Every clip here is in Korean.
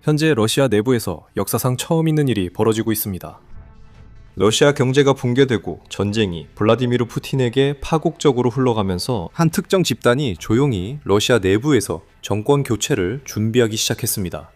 현재 러시아 내부에서 역사상 처음 있는 일이 벌어지고 있습니다. 러시아 경제가 붕괴되고 전쟁이 블라디미르 푸틴에게 파국적으로 흘러가면서 한 특정 집단이 조용히 러시아 내부에서 정권 교체를 준비하기 시작했습니다.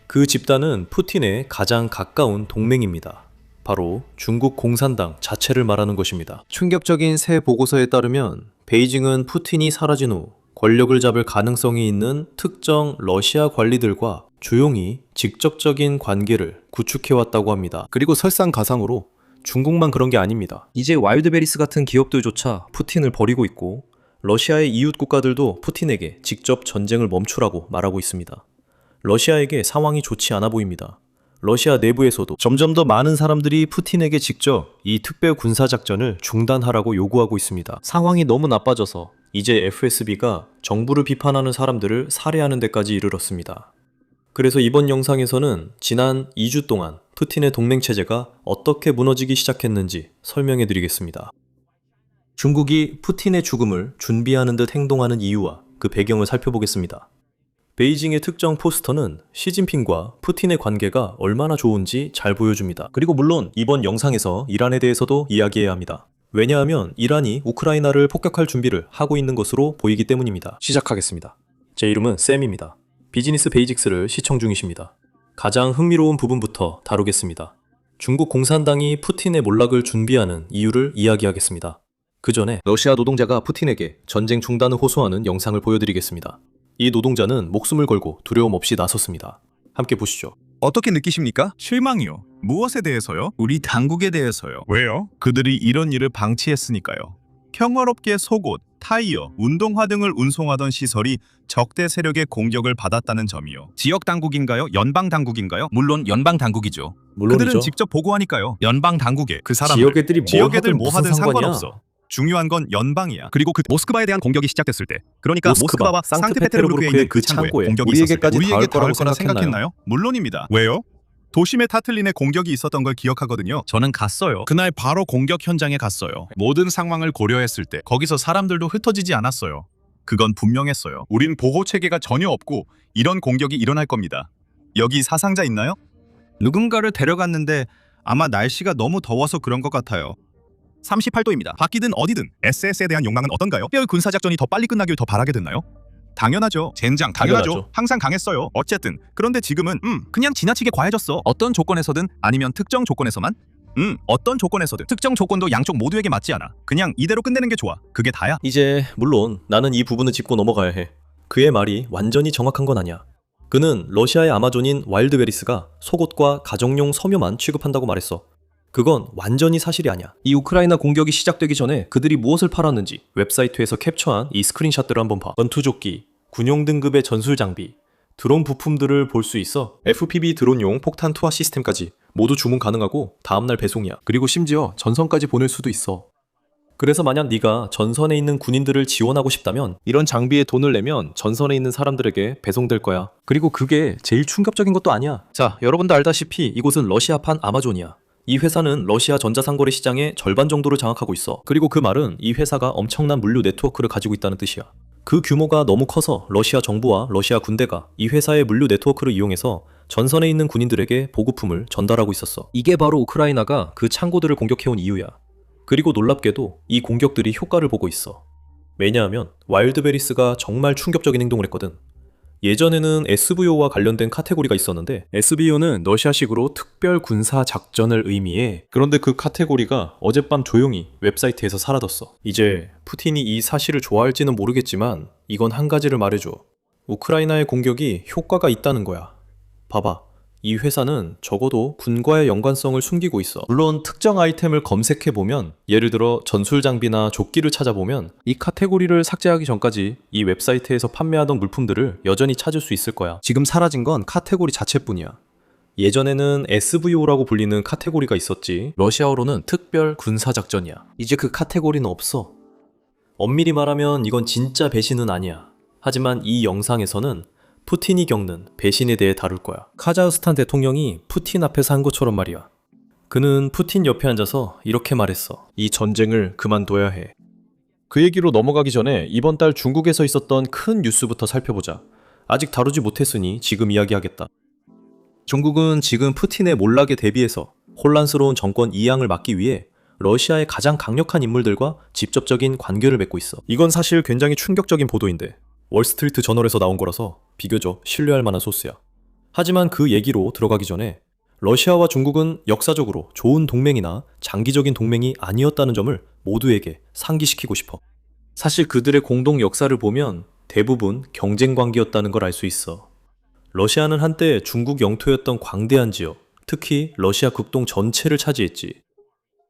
그 집단은 푸틴의 가장 가까운 동맹입니다. 바로 중국 공산당 자체를 말하는 것입니다. 충격적인 새 보고서에 따르면 베이징은 푸틴이 사라진 후 권력을 잡을 가능성이 있는 특정 러시아 관리들과 조용히 직접적인 관계를 구축해왔다고 합니다. 그리고 설상가상으로 중국만 그런 게 아닙니다. 이제 와일드베리스 같은 기업들조차 푸틴을 버리고 있고 러시아의 이웃 국가들도 푸틴에게 직접 전쟁을 멈추라고 말하고 있습니다. 러시아에게 상황이 좋지 않아 보입니다. 러시아 내부에서도 점점 더 많은 사람들이 푸틴에게 직접 이 특별 군사작전을 중단하라고 요구하고 있습니다. 상황이 너무 나빠져서 이제 FSB가 정부를 비판하는 사람들을 살해하는 데까지 이르렀습니다. 그래서 이번 영상에서는 지난 2주 동안 푸틴의 동맹체제가 어떻게 무너지기 시작했는지 설명해 드리겠습니다. 중국이 푸틴의 죽음을 준비하는 듯 행동하는 이유와 그 배경을 살펴보겠습니다. 베이징의 특정 포스터는 시진핑과 푸틴의 관계가 얼마나 좋은지 잘 보여줍니다. 그리고 물론 이번 영상에서 이란에 대해서도 이야기해야 합니다. 왜냐하면 이란이 우크라이나를 폭격할 준비를 하고 있는 것으로 보이기 때문입니다. 시작하겠습니다. 제 이름은 쌤입니다. 비즈니스 베이직스를 시청 중이십니다. 가장 흥미로운 부분부터 다루겠습니다. 중국 공산당이 푸틴의 몰락을 준비하는 이유를 이야기하겠습니다. 그 전에 러시아 노동자가 푸틴에게 전쟁 중단을 호소하는 영상을 보여드리겠습니다. 이 노동자는 목숨을 걸고 두려움 없이 나섰습니다. 함께 보시죠. 어떻게 느끼십니까? 실망이요. 무엇에 대해서요? 우리 당국에 대해서요. 왜요? 그들이 이런 일을 방치했으니까요. 평화롭게 속옷, 타이어, 운동화 등을 운송하던 시설이 적대 세력의 공격을 받았다는 점이요. 지역 당국인가요? 연방 당국인가요? 물론 연방 당국이죠. 물론이죠. 그들은 직접 보고하니까요. 연방 당국에 그 사람들, 지역 애들이 지역 애들 뭐 무슨 하든 상관이야? 상관없어. 중요한 건 연방이야. 그리고 그 모스크바에 대한 공격이 시작됐을 때, 그러니까 모스크바와 상트페테르부르크의 상트페테르부르크에 있는 그 창고에 공격이 우리에게까지 있었을 때 닿을 우리에게 닿을 거라고 거라 생각했나요? 생각했나요? 물론입니다. 왜요? 도심의 타틀린에 공격이 있었던 걸 기억하거든요. 저는 갔어요. 그날 바로 공격 현장에 갔어요. 모든 상황을 고려했을 때 거기서 사람들도 흩어지지 않았어요. 그건 분명했어요. 우린 보호 체계가 전혀 없고 이런 공격이 일어날 겁니다. 여기 사상자 있나요? 누군가를 데려갔는데 아마 날씨가 너무 더워서 그런 것 같아요. 38도입니다. 바뀌든 어디든 SS에 대한 욕망은 어떤가요? 특별 군사작전이 더 빨리 끝나길 더 바라게 됐나요? 당연하죠. 젠장 당연하죠. 당연하죠. 항상 강했어요. 어쨌든 그런데 지금은 그냥 지나치게 과해졌어. 어떤 조건에서든 아니면 특정 조건에서만? 어떤 조건에서든 특정 조건도 양쪽 모두에게 맞지 않아. 그냥 이대로 끝내는 게 좋아. 그게 다야. 이제 물론 나는 이 부분을 짚고 넘어가야 해. 그의 말이 완전히 정확한 건 아니야. 그는 러시아의 아마존인 와일드베리스가 속옷과 가정용 섬유만 취급한다고 말했어. 그건 완전히 사실이 아니야. 이 우크라이나 공격이 시작되기 전에 그들이 무엇을 팔았는지 웹사이트에서 캡처한 이 스크린샷들을 한번 봐. 전투조끼, 군용 등급의 전술 장비, 드론 부품들을 볼 수 있어. FPV 드론용 폭탄 투하 시스템까지 모두 주문 가능하고 다음날 배송이야. 그리고 심지어 전선까지 보낼 수도 있어. 그래서 만약 네가 전선에 있는 군인들을 지원하고 싶다면 이런 장비에 돈을 내면 전선에 있는 사람들에게 배송될 거야. 그리고 그게 제일 충격적인 것도 아니야. 자, 여러분도 알다시피 이곳은 러시아판 아마존이야. 이 회사는 러시아 전자상거래 시장의 절반 정도를 장악하고 있어. 그리고 그 말은 이 회사가 엄청난 물류 네트워크를 가지고 있다는 뜻이야. 그 규모가 너무 커서 러시아 정부와 러시아 군대가 이 회사의 물류 네트워크를 이용해서 전선에 있는 군인들에게 보급품을 전달하고 있었어. 이게 바로 우크라이나가 그 창고들을 공격해온 이유야. 그리고 놀랍게도 이 공격들이 효과를 보고 있어. 왜냐하면 와일드베리스가 정말 충격적인 행동을 했거든. 예전에는 SVO와 관련된 카테고리가 있었는데 SVO는 러시아식으로 특별 군사 작전을 의미해. 그런데 그 카테고리가 어젯밤 조용히 웹사이트에서 사라졌어. 이제 푸틴이 이 사실을 좋아할지는 모르겠지만 이건 한 가지를 말해줘. 우크라이나의 공격이 효과가 있다는 거야. 봐봐. 이 회사는 적어도 군과의 연관성을 숨기고 있어. 물론 특정 아이템을 검색해보면, 예를 들어 전술 장비나 조끼를 찾아보면 이 카테고리를 삭제하기 전까지 이 웹사이트에서 판매하던 물품들을 여전히 찾을 수 있을 거야. 지금 사라진 건 카테고리 자체뿐이야. 예전에는 SVO라고 불리는 카테고리가 있었지. 러시아어로는 특별 군사작전이야. 이제 그 카테고리는 없어. 엄밀히 말하면 이건 진짜 배신은 아니야. 하지만 이 영상에서는 푸틴이 겪는 배신에 대해 다룰 거야. 카자흐스탄 대통령이 푸틴 앞에서 한 것처럼 말이야. 그는 푸틴 옆에 앉아서 이렇게 말했어. 이 전쟁을 그만둬야 해. 그 얘기로 넘어가기 전에 이번 달 중국에서 있었던 큰 뉴스부터 살펴보자. 아직 다루지 못했으니 지금 이야기하겠다. 중국은 지금 푸틴의 몰락에 대비해서 혼란스러운 정권 이양을 막기 위해 러시아의 가장 강력한 인물들과 직접적인 관계를 맺고 있어. 이건 사실 굉장히 충격적인 보도인데 월스트리트 저널에서 나온 거라서 비교적 신뢰할 만한 소스야. 하지만 그 얘기로 들어가기 전에 러시아와 중국은 역사적으로 좋은 동맹이나 장기적인 동맹이 아니었다는 점을 모두에게 상기시키고 싶어. 사실 그들의 공동 역사를 보면 대부분 경쟁 관계였다는 걸 알 수 있어. 러시아는 한때 중국 영토였던 광대한 지역, 특히 러시아 극동 전체를 차지했지.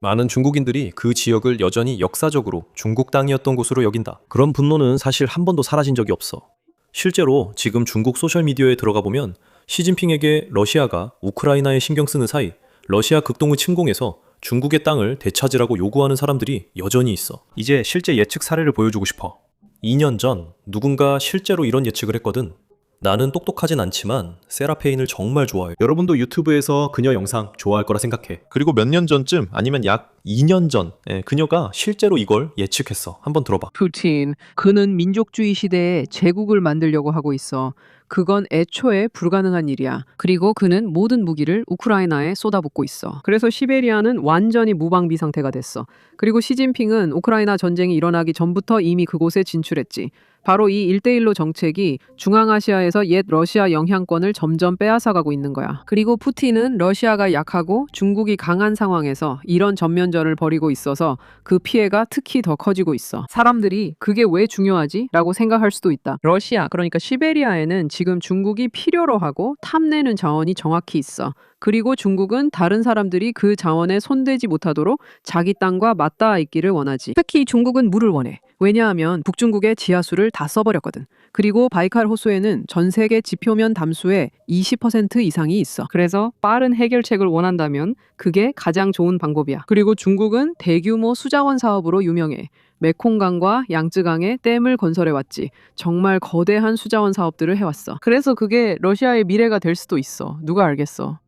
많은 중국인들이 그 지역을 여전히 역사적으로 중국 땅이었던 곳으로 여긴다. 그런 분노는 사실 한 번도 사라진 적이 없어. 실제로 지금 중국 소셜미디어에 들어가 보면 시진핑에게 러시아가 우크라이나에 신경 쓰는 사이 러시아 극동을 침공해서 중국의 땅을 되찾으라고 요구하는 사람들이 여전히 있어. 이제 실제 예측 사례를 보여주고 싶어. 2년 전 누군가 실제로 이런 예측을 했거든. 나는 똑똑하진 않지만 세라페인을 정말 좋아해. 여러분도 유튜브에서 그녀 영상 좋아할 거라 생각해. 그리고 몇 년 전쯤 아니면 약 2년 전 그녀가 실제로 이걸 예측했어. 한번 들어봐. 푸틴, 그는 민족주의 시대에 제국을 만들려고 하고 있어. 그건 애초에 불가능한 일이야. 그리고 그는 모든 무기를 우크라이나에 쏟아붓고 있어. 그래서 시베리아는 완전히 무방비 상태가 됐어. 그리고 시진핑은 우크라이나 전쟁이 일어나기 전부터 이미 그곳에 진출했지. 바로 이 1대1로 정책이 중앙아시아에서 옛 러시아 영향권을 점점 빼앗아가고 있는 거야. 그리고 푸틴은 러시아가 약하고 중국이 강한 상황에서 이런 전면전을 벌이고 있어서 그 피해가 특히 더 커지고 있어. 사람들이 그게 왜 중요하지? 라고 생각할 수도 있다. 러시아, 그러니까 시베리아에는 지금 중국이 필요로 하고 탐내는 자원이 정확히 있어. 그리고 중국은 다른 사람들이 그 자원에 손대지 못하도록 자기 땅과 맞닿아 있기를 원하지. 특히 중국은 물을 원해. 왜냐하면 북중국의 지하수를 다 써버렸거든. 그리고 바이칼 호수에는 전 세계 지표면 담수의 20% 이상이 있어. 그래서 빠른 해결책을 원한다면 그게 가장 좋은 방법이야. 그리고 중국은 대규모 수자원 사업으로 유명해. 메콩강과 양쯔강에 댐을 건설해왔지. 정말 거대한 수자원 사업들을 해왔어. 그래서 그게 러시아의 미래가 될 수도 있어. 누가 알겠어.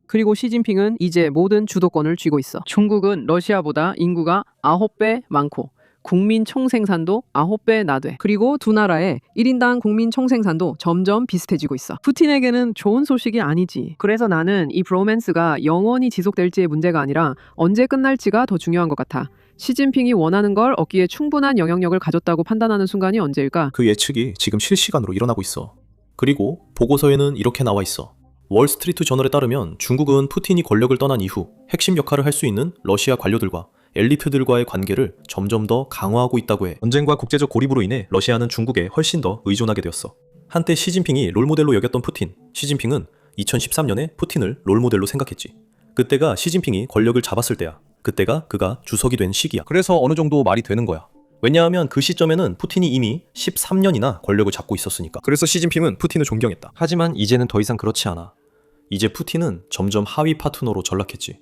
그리고 시진핑은 이제 모든 주도권을 쥐고 있어. 중국은 러시아보다 인구가 9배 많고 국민 총생산도 9배 나돼. 그리고 두 나라의 1인당 국민 총생산도 점점 비슷해지고 있어. 푸틴에게는 좋은 소식이 아니지. 그래서 나는 이 브로맨스가 영원히 지속될지의 문제가 아니라 언제 끝날지가 더 중요한 것 같아. 시진핑이 원하는 걸 얻기에 충분한 영향력을 가졌다고 판단하는 순간이 언제일까? 그 예측이 지금 실시간으로 일어나고 있어. 그리고 보고서에는 이렇게 나와 있어. 월스트리트 저널에 따르면 중국은 푸틴이 권력을 떠난 이후 핵심 역할을 할 수 있는 러시아 관료들과 엘리트들과의 관계를 점점 더 강화하고 있다고 해. 전쟁과 국제적 고립으로 인해 러시아는 중국에 훨씬 더 의존하게 되었어. 한때 시진핑이 롤모델로 여겼던 푸틴, 시진핑은 2013년에 푸틴을 롤모델로 생각했지. 그때가 시진핑이 권력을 잡았을 때야. 그때가 그가 주석이 된 시기야. 그래서 어느 정도 말이 되는 거야. 왜냐하면 그 시점에는 푸틴이 이미 13년이나 권력을 잡고 있었으니까. 그래서 시진핑은 푸틴을 존경했다. 하지만 이제는 더 이상 그렇지 않아. 이제 푸틴은 점점 하위 파트너로 전락했지.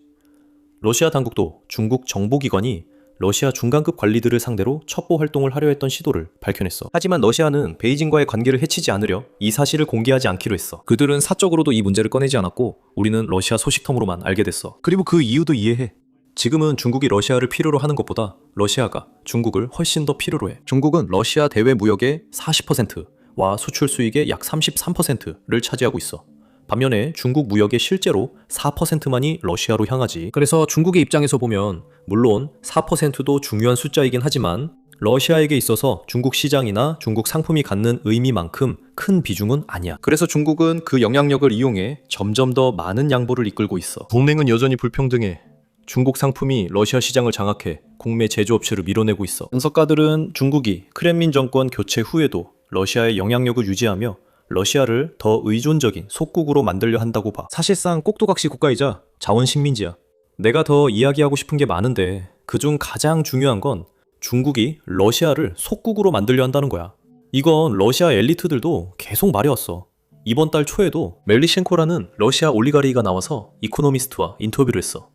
러시아 당국도 중국 정보기관이 러시아 중간급 관리들을 상대로 첩보 활동을 하려 했던 시도를 밝혀냈어. 하지만 러시아는 베이징과의 관계를 해치지 않으려 이 사실을 공개하지 않기로 했어. 그들은 사적으로도 이 문제를 꺼내지 않았고 우리는 러시아 소식통으로만 알게 됐어. 그리고 그 이유도 이해해. 지금은 중국이 러시아를 필요로 하는 것보다 러시아가 중국을 훨씬 더 필요로 해. 중국은 러시아 대외 무역의 40%와 수출 수익의 약 33%를 차지하고 있어. 반면에 중국 무역의 실제로 4%만이 러시아로 향하지. 그래서 중국의 입장에서 보면 물론 4%도 중요한 숫자이긴 하지만 러시아에게 있어서 중국 시장이나 중국 상품이 갖는 의미만큼 큰 비중은 아니야. 그래서 중국은 그 영향력을 이용해 점점 더 많은 양보를 이끌고 있어. 동맹은 여전히 불평등해. 중국 상품이 러시아 시장을 장악해 국내 제조업체를 밀어내고 있어. 분석가들은 중국이 크렘린 정권 교체 후에도 러시아의 영향력을 유지하며 러시아를 더 의존적인 속국으로 만들려 한다고 봐. 사실상 꼭두각시 국가이자 자원식민지야. 내가 더 이야기하고 싶은 게 많은데 그중 가장 중요한 건 중국이 러시아를 속국으로 만들려 한다는 거야. 이건 러시아 엘리트들도 계속 말해왔어. 이번 달 초에도 멜리셴코라는 러시아 올리가리가 나와서 이코노미스트와 인터뷰를 했어.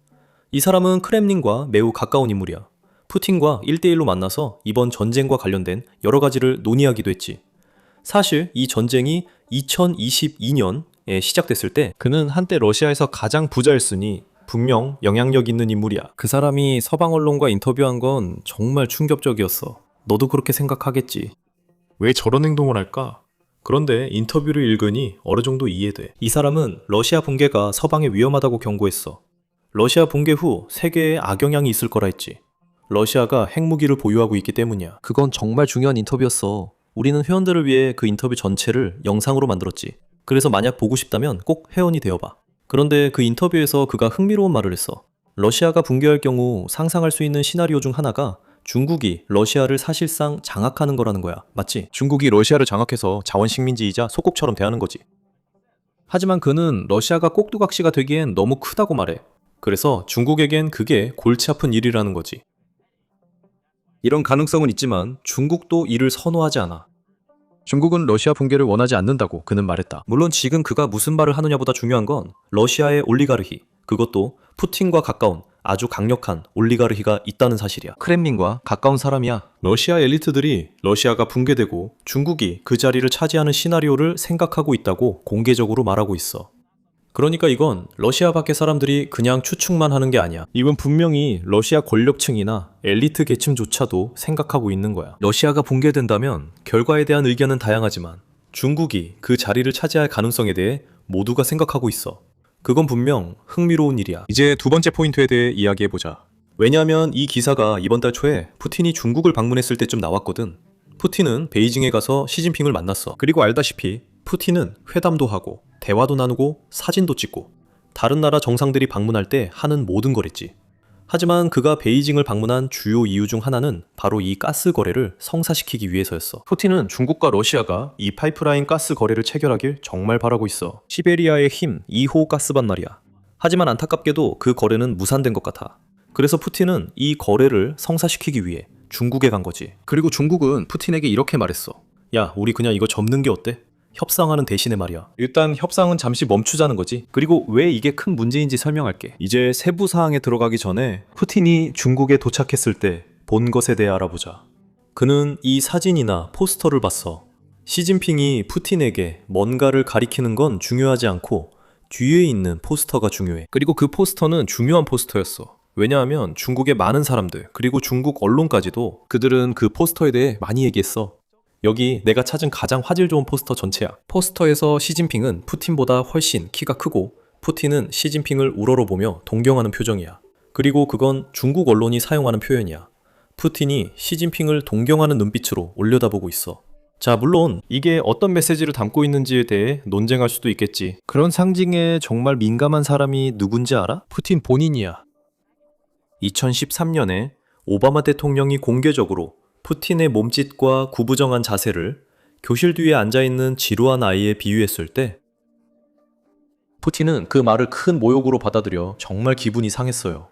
이 사람은 크렘린과 매우 가까운 인물이야. 푸틴과 1대1로 만나서 이번 전쟁과 관련된 여러 가지를 논의하기도 했지. 사실 이 전쟁이 2022년에 시작됐을 때 그는 한때 러시아에서 가장 부자였으니 분명 영향력 있는 인물이야. 그 사람이 서방 언론과 인터뷰한 건 정말 충격적이었어. 너도 그렇게 생각하겠지. 왜 저런 행동을 할까? 그런데 인터뷰를 읽으니 어느 정도 이해돼. 이 사람은 러시아 붕괴가 서방에 위험하다고 경고했어. 러시아 붕괴 후 세계에 악영향이 있을 거라 했지. 러시아가 핵무기를 보유하고 있기 때문이야. 그건 정말 중요한 인터뷰였어. 우리는 회원들을 위해 그 인터뷰 전체를 영상으로 만들었지. 그래서 만약 보고 싶다면 꼭 회원이 되어봐. 그런데 그 인터뷰에서 그가 흥미로운 말을 했어. 러시아가 붕괴할 경우 상상할 수 있는 시나리오 중 하나가 중국이 러시아를 사실상 장악하는 거라는 거야. 맞지? 중국이 러시아를 장악해서 자원 식민지이자 소국처럼 대하는 거지. 하지만 그는 러시아가 꼭두각시가 되기엔 너무 크다고 말해. 그래서 중국에겐 그게 골치 아픈 일이라는 거지. 이런 가능성은 있지만 중국도 이를 선호하지 않아. 중국은 러시아 붕괴를 원하지 않는다고 그는 말했다. 물론 지금 그가 무슨 말을 하느냐보다 중요한 건 러시아의 올리가르히, 그것도 푸틴과 가까운 아주 강력한 올리가르히가 있다는 사실이야. 크렘린과 가까운 사람이야. 러시아 엘리트들이 러시아가 붕괴되고 중국이 그 자리를 차지하는 시나리오를 생각하고 있다고 공개적으로 말하고 있어. 그러니까 이건 러시아 밖의 사람들이 그냥 추측만 하는 게 아니야. 이건 분명히 러시아 권력층이나 엘리트 계층조차도 생각하고 있는 거야. 러시아가 붕괴된다면 결과에 대한 의견은 다양하지만 중국이 그 자리를 차지할 가능성에 대해 모두가 생각하고 있어. 그건 분명 흥미로운 일이야. 이제 두 번째 포인트에 대해 이야기해보자. 왜냐하면 이 기사가 이번 달 초에 푸틴이 중국을 방문했을 때쯤 나왔거든. 푸틴은 베이징에 가서 시진핑을 만났어. 그리고 알다시피 푸틴은 회담도 하고 대화도 나누고 사진도 찍고 다른 나라 정상들이 방문할 때 하는 모든 거랬지. 하지만 그가 베이징을 방문한 주요 이유 중 하나는 바로 이 가스 거래를 성사시키기 위해서였어. 푸틴은 중국과 러시아가 이 파이프라인 가스 거래를 체결하길 정말 바라고 있어. 시베리아의 힘 2호 가스반 말이야. 하지만 안타깝게도 그 거래는 무산된 것 같아. 그래서 푸틴은 이 거래를 성사시키기 위해 중국에 간 거지. 그리고 중국은 푸틴에게 이렇게 말했어. 야, 우리 그냥 이거 접는 게 어때? 협상하는 대신에 말이야. 일단 협상은 잠시 멈추자는 거지. 그리고 왜 이게 큰 문제인지 설명할게. 이제 세부 사항에 들어가기 전에 푸틴이 중국에 도착했을 때 본 것에 대해 알아보자. 그는 이 사진이나 포스터를 봤어. 시진핑이 푸틴에게 뭔가를 가리키는 건 중요하지 않고 뒤에 있는 포스터가 중요해. 그리고 그 포스터는 중요한 포스터였어. 왜냐하면 중국의 많은 사람들, 그리고 중국 언론까지도 그들은 그 포스터에 대해 많이 얘기했어. 여기 내가 찾은 가장 화질 좋은 포스터 전체야. 포스터에서 시진핑은 푸틴보다 훨씬 키가 크고 푸틴은 시진핑을 우러러보며 동경하는 표정이야. 그리고 그건 중국 언론이 사용하는 표현이야. 푸틴이 시진핑을 동경하는 눈빛으로 올려다보고 있어. 자, 물론 이게 어떤 메시지를 담고 있는지에 대해 논쟁할 수도 있겠지. 그런 상징에 정말 민감한 사람이 누군지 알아? 푸틴 본인이야. 2013년에 오바마 대통령이 공개적으로 푸틴의 몸짓과 구부정한 자세를 교실 뒤에 앉아있는 지루한 아이에 비유했을 때 푸틴은 그 말을 큰 모욕으로 받아들여 정말 기분이 상했어요.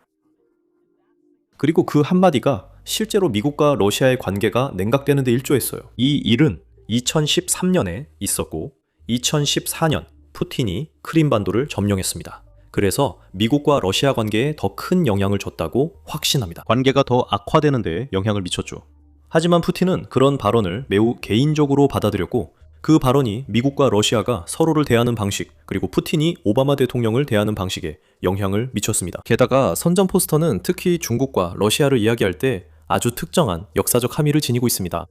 그리고 그 한마디가 실제로 미국과 러시아의 관계가 냉각되는 데 일조했어요. 이 일은 2013년에 있었고 2014년 푸틴이 크림반도를 점령했습니다. 그래서 미국과 러시아 관계에 더 큰 영향을 줬다고 확신합니다. 관계가 더 악화되는 데 영향을 미쳤죠. 하지만 푸틴은 그런 발언을 매우 개인적으로 받아들였고 그 발언이 미국과 러시아가 서로를 대하는 방식, 그리고 푸틴이 오바마 대통령을 대하는 방식에 영향을 미쳤습니다. 게다가 선전 포스터는 특히 중국과 러시아를 이야기할 때 아주 특정한 역사적 함의를 지니고 있습니다.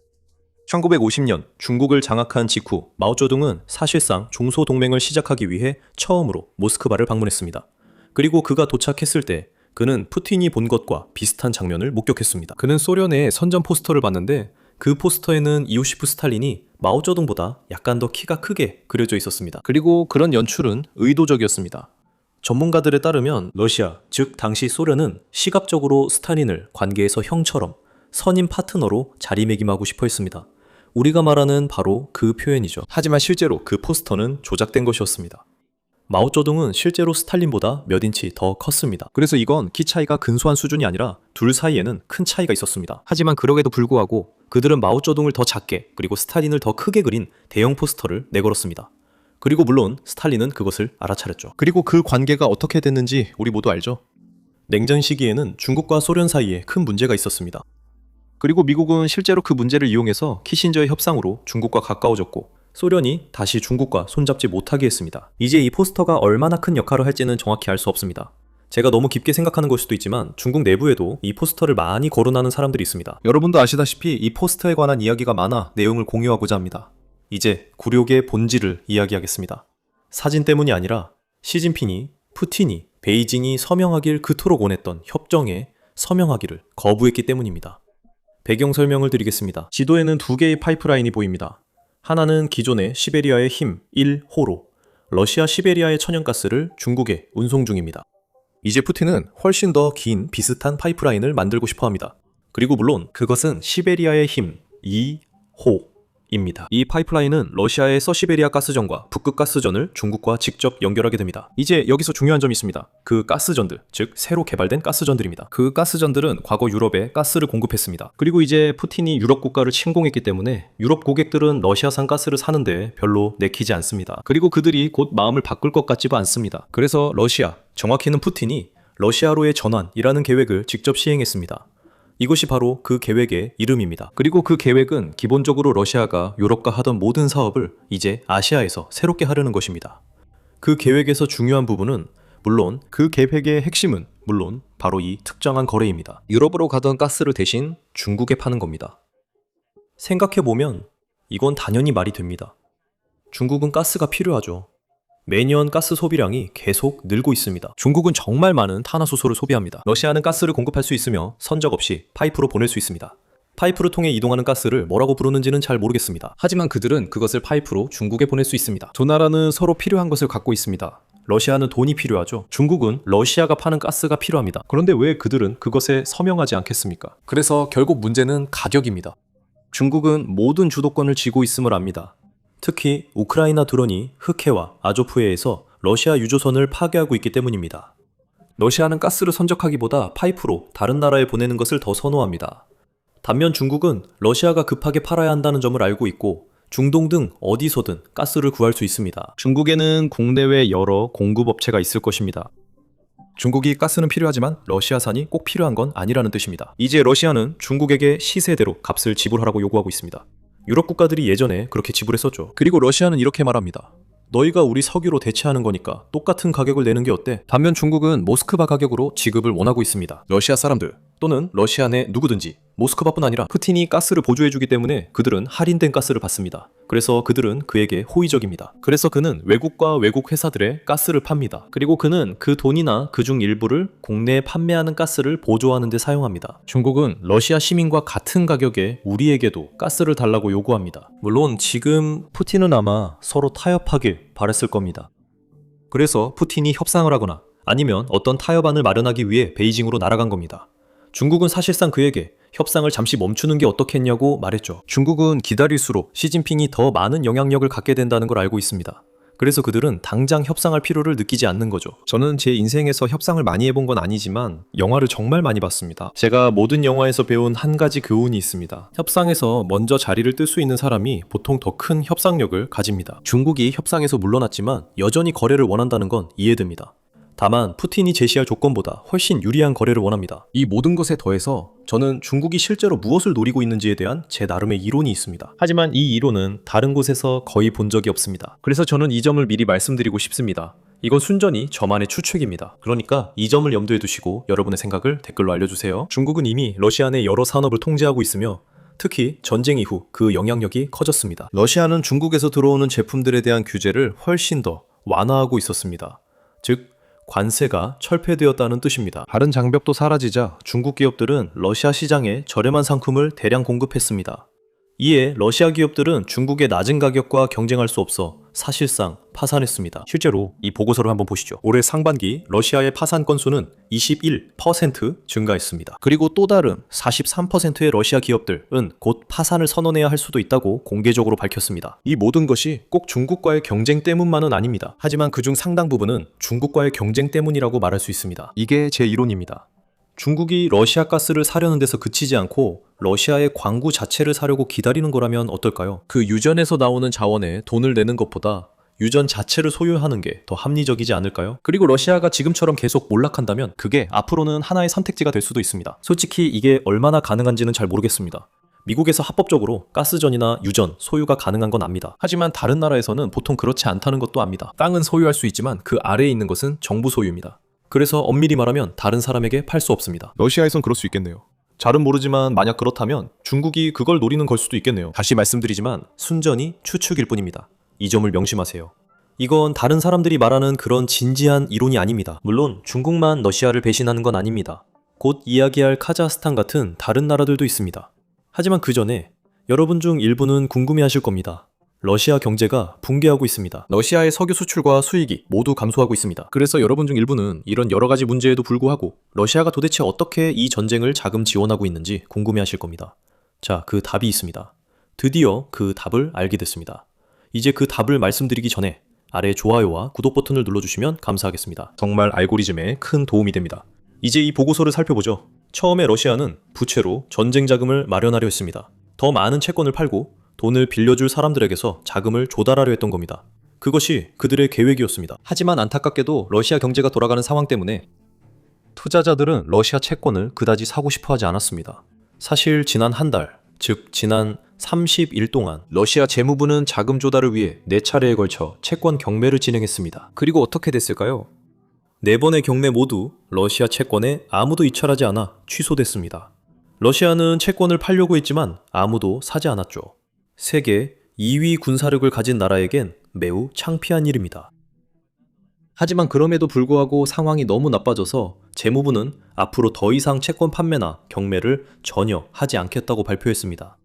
1950년 중국을 장악한 직후 마오쩌둥은 사실상 중소동맹을 시작하기 위해 처음으로 모스크바를 방문했습니다. 그리고 그가 도착했을 때 그는 푸틴이 본 것과 비슷한 장면을 목격했습니다. 그는 소련의 선전 포스터를 봤는데 그 포스터에는 이오시프 스탈린이 마오쩌둥보다 약간 더 키가 크게 그려져 있었습니다. 그리고 그런 연출은 의도적이었습니다. 전문가들에 따르면 러시아, 즉 당시 소련은 시각적으로 스탈린을 관계에서 형처럼 선임 파트너로 자리매김하고 싶어 했습니다. 우리가 말하는 바로 그 표현이죠. 하지만 실제로 그 포스터는 조작된 것이었습니다. 마오쩌둥은 실제로 스탈린보다 몇 인치 더 컸습니다. 그래서 이건 키 차이가 근소한 수준이 아니라 둘 사이에는 큰 차이가 있었습니다. 하지만 그럼에도 불구하고 그들은 마오쩌둥을 더 작게 그리고 스탈린을 더 크게 그린 대형 포스터를 내걸었습니다. 그리고 물론 스탈린은 그것을 알아차렸죠. 그리고 그 관계가 어떻게 됐는지 우리 모두 알죠? 냉전 시기에는 중국과 소련 사이에 큰 문제가 있었습니다. 그리고 미국은 실제로 그 문제를 이용해서 키신저의 협상으로 중국과 가까워졌고 소련이 다시 중국과 손잡지 못하게 했습니다. 이제 이 포스터가 얼마나 큰 역할을 할지는 정확히 알 수 없습니다. 제가 너무 깊게 생각하는 걸 수도 있지만 중국 내부에도 이 포스터를 많이 거론하는 사람들이 있습니다. 여러분도 아시다시피 이 포스터에 관한 이야기가 많아 내용을 공유하고자 합니다. 이제 굴욕의 본질을 이야기하겠습니다. 사진 때문이 아니라 시진핑이, 푸틴이, 베이징이 서명하길 그토록 원했던 협정에 서명하기를 거부했기 때문입니다. 배경 설명을 드리겠습니다. 지도에는 두 개의 파이프라인이 보입니다. 하나는 기존의 시베리아의 힘 1호로 러시아 시베리아의 천연가스를 중국에 운송 중입니다. 이제 푸틴은 훨씬 더 긴 비슷한 파이프라인을 만들고 싶어 합니다. 그리고 물론 그것은 시베리아의 힘 2호입니다. 이 파이프라인은 러시아의 서시베리아 가스전과 북극 가스전을 중국과 직접 연결하게 됩니다. 이제 여기서 중요한 점이 있습니다. 그 가스전들, 즉 새로 개발된 가스전들입니다. 그 가스전들은 과거 유럽에 가스를 공급했습니다. 그리고 이제 푸틴이 유럽 국가를 침공했기 때문에 유럽 고객들은 러시아산 가스를 사는데 별로 내키지 않습니다. 그리고 그들이 곧 마음을 바꿀 것 같지도 않습니다. 그래서 러시아, 정확히는 푸틴이 러시아로의 전환이라는 계획을 직접 시행했습니다. 이것이 바로 그 계획의 이름입니다. 그리고 그 계획은 기본적으로 러시아가 유럽과 하던 모든 사업을 이제 아시아에서 새롭게 하려는 것입니다. 그 계획에서 중요한 부분은 물론 그 계획의 핵심은 물론 바로 이 특정한 거래입니다. 유럽으로 가던 가스를 대신 중국에 파는 겁니다. 생각해보면 이건 당연히 말이 됩니다. 중국은 가스가 필요하죠. 매년 가스 소비량이 계속 늘고 있습니다. 중국은 정말 많은 탄화수소를 소비합니다. 러시아는 가스를 공급할 수 있으며 선적 없이 파이프로 보낼 수 있습니다. 파이프를 통해 이동하는 가스를 뭐라고 부르는지는 잘 모르겠습니다. 하지만 그들은 그것을 파이프로 중국에 보낼 수 있습니다. 두 나라는 서로 필요한 것을 갖고 있습니다. 러시아는 돈이 필요하죠. 중국은 러시아가 파는 가스가 필요합니다. 그런데 왜 그들은 그것에 서명하지 않겠습니까? 그래서 결국 문제는 가격입니다. 중국은 모든 주도권을 쥐고 있음을 압니다. 특히 우크라이나 드론이 흑해와 아조프해에서 러시아 유조선을 파괴하고 있기 때문입니다. 러시아는 가스를 선적하기보다 파이프로 다른 나라에 보내는 것을 더 선호합니다. 반면 중국은 러시아가 급하게 팔아야 한다는 점을 알고 있고 중동 등 어디서든 가스를 구할 수 있습니다. 중국에는 국내외 여러 공급업체가 있을 것입니다. 중국이 가스는 필요하지만 러시아산이 꼭 필요한 건 아니라는 뜻입니다. 이제 러시아는 중국에게 시세대로 값을 지불하라고 요구하고 있습니다. 유럽 국가들이 예전에 그렇게 지불했었죠. 그리고 러시아는 이렇게 말합니다. 너희가 우리 석유로 대체하는 거니까 똑같은 가격을 내는 게 어때? 반면 중국은 모스크바 가격으로 지급을 원하고 있습니다. 러시아 사람들 또는 러시아 내 누구든지 모스크바뿐 아니라 푸틴이 가스를 보조해주기 때문에 그들은 할인된 가스를 받습니다. 그래서 그들은 그에게 호의적입니다. 그래서 그는 외국과 외국 회사들의 가스를 팝니다. 그리고 그는 그 돈이나 그중 일부를 국내에 판매하는 가스를 보조하는 데 사용합니다. 중국은 러시아 시민과 같은 가격에 우리에게도 가스를 달라고 요구합니다. 물론 지금 푸틴은 아마 서로 타협하길 바랬을 겁니다. 그래서 푸틴이 협상을 하거나 아니면 어떤 타협안을 마련하기 위해 베이징으로 날아간 겁니다. 중국은 사실상 그에게 협상을 잠시 멈추는 게 어떻겠냐고 말했죠. 중국은 기다릴수록 시진핑이 더 많은 영향력을 갖게 된다는 걸 알고 있습니다. 그래서 그들은 당장 협상할 필요를 느끼지 않는 거죠. 저는 제 인생에서 협상을 많이 해본 건 아니지만 영화를 정말 많이 봤습니다. 제가 모든 영화에서 배운 한 가지 교훈이 있습니다. 협상에서 먼저 자리를 뜰 수 있는 사람이 보통 더 큰 협상력을 가집니다. 중국이 협상에서 물러났지만 여전히 거래를 원한다는 건 이해됩니다. 다만 푸틴이 제시할 조건보다 훨씬 유리한 거래를 원합니다. 이 모든 것에 더해서 저는 중국이 실제로 무엇을 노리고 있는지에 대한 제 나름의 이론이 있습니다. 하지만 이 이론은 다른 곳에서 거의 본 적이 없습니다. 그래서 저는 이 점을 미리 말씀드리고 싶습니다. 이건 순전히 저만의 추측입니다. 그러니까 이 점을 염두에 두시고 여러분의 생각을 댓글로 알려주세요. 중국은 이미 러시아 내 여러 산업을 통제하고 있으며 특히 전쟁 이후 그 영향력이 커졌습니다. 러시아는 중국에서 들어오는 제품들에 대한 규제를 훨씬 더 완화하고 있었습니다. 즉 관세가 철폐되었다는 뜻입니다. 다른 장벽도 사라지자 중국 기업들은 러시아 시장에 저렴한 상품을 대량 공급했습니다. 이에 러시아 기업들은 중국의 낮은 가격과 경쟁할 수 없어 사실상 파산했습니다. 실제로 이 보고서를 한번 보시죠. 올해 상반기 러시아의 파산 건수는 21% 증가했습니다. 그리고 또 다른 43%의 러시아 기업들은 곧 파산을 선언해야 할 수도 있다고 공개적으로 밝혔습니다. 이 모든 것이 꼭 중국과의 경쟁 때문만은 아닙니다. 하지만 그중 상당 부분은 중국과의 경쟁 때문이라고 말할 수 있습니다. 이게 제 이론입니다. 중국이 러시아 가스를 사려는 데서 그치지 않고 러시아의 광구 자체를 사려고 기다리는 거라면 어떨까요? 그 유전에서 나오는 자원에 돈을 내는 것보다 유전 자체를 소유하는 게 더 합리적이지 않을까요? 그리고 러시아가 지금처럼 계속 몰락한다면 그게 앞으로는 하나의 선택지가 될 수도 있습니다. 솔직히 이게 얼마나 가능한지는 잘 모르겠습니다. 미국에서 합법적으로 가스전이나 유전, 소유가 가능한 건 압니다. 하지만 다른 나라에서는 보통 그렇지 않다는 것도 압니다. 땅은 소유할 수 있지만 그 아래에 있는 것은 정부 소유입니다. 그래서 엄밀히 말하면 다른 사람에게 팔 수 없습니다. 러시아에선 그럴 수 있겠네요. 잘은 모르지만 만약 그렇다면 중국이 그걸 노리는 걸 수도 있겠네요. 다시 말씀드리지만 순전히 추측일 뿐입니다. 이 점을 명심하세요. 이건 다른 사람들이 말하는 그런 진지한 이론이 아닙니다. 물론 중국만 러시아를 배신하는 건 아닙니다. 곧 이야기할 카자흐스탄 같은 다른 나라들도 있습니다. 하지만 그 전에 여러분 중 일부는 궁금해하실 겁니다. 러시아 경제가 붕괴하고 있습니다. 러시아의 석유 수출과 수익이 모두 감소하고 있습니다. 그래서 여러분 중 일부는 이런 여러 가지 문제에도 불구하고 러시아가 도대체 어떻게 이 전쟁을 자금 지원하고 있는지 궁금해하실 겁니다. 자, 그 답이 있습니다. 드디어 그 답을 알게 됐습니다. 이제 그 답을 말씀드리기 전에 아래 좋아요와 구독 버튼을 눌러주시면 감사하겠습니다. 정말 알고리즘에 큰 도움이 됩니다. 이제 이 보고서를 살펴보죠. 처음에 러시아는 부채로 전쟁 자금을 마련하려 했습니다. 더 많은 채권을 팔고 돈을 빌려줄 사람들에게서 자금을 조달하려 했던 겁니다. 그것이 그들의 계획이었습니다. 하지만 안타깝게도 러시아 경제가 돌아가는 상황 때문에 투자자들은 러시아 채권을 그다지 사고 싶어 하지 않았습니다. 사실 지난 한 달, 즉 지난 30일 동안 러시아 재무부는 자금 조달을 위해 4차례에 걸쳐 채권 경매를 진행했습니다. 그리고 어떻게 됐을까요? 4번의 경매 모두 러시아 채권에 아무도 입찰하지 않아 취소됐습니다. 러시아는 채권을 팔려고 했지만 아무도 사지 않았죠. 세계 2위 군사력을 가진 나라에겐 매우 창피한 일입니다. 하지만 그럼에도 불구하고 상황이 너무 나빠져서 재무부는 앞으로 더 이상 채권 판매나 경매를 전혀 하지 않겠다고 발표했습니다.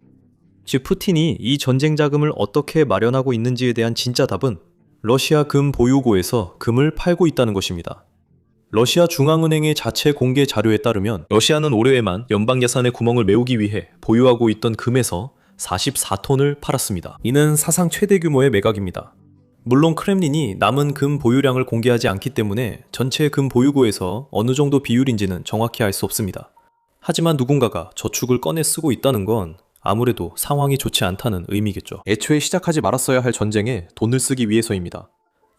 즉 푸틴이 이 전쟁 자금을 어떻게 마련하고 있는지에 대한 진짜 답은 러시아 금 보유고에서 금을 팔고 있다는 것입니다. 러시아 중앙은행의 자체 공개 자료에 따르면 러시아는 올해에만 연방 예산의 구멍을 메우기 위해 보유하고 있던 금에서 44톤을 팔았습니다. 이는 사상 최대 규모의 매각입니다. 물론 크렘린이 남은 금 보유량을 공개하지 않기 때문에 전체 금 보유고에서 어느 정도 비율인지는 정확히 알 수 없습니다. 하지만 누군가가 저축을 꺼내 쓰고 있다는 건 아무래도 상황이 좋지 않다는 의미겠죠. 애초에 시작하지 말았어야 할 전쟁에 돈을 쓰기 위해서입니다.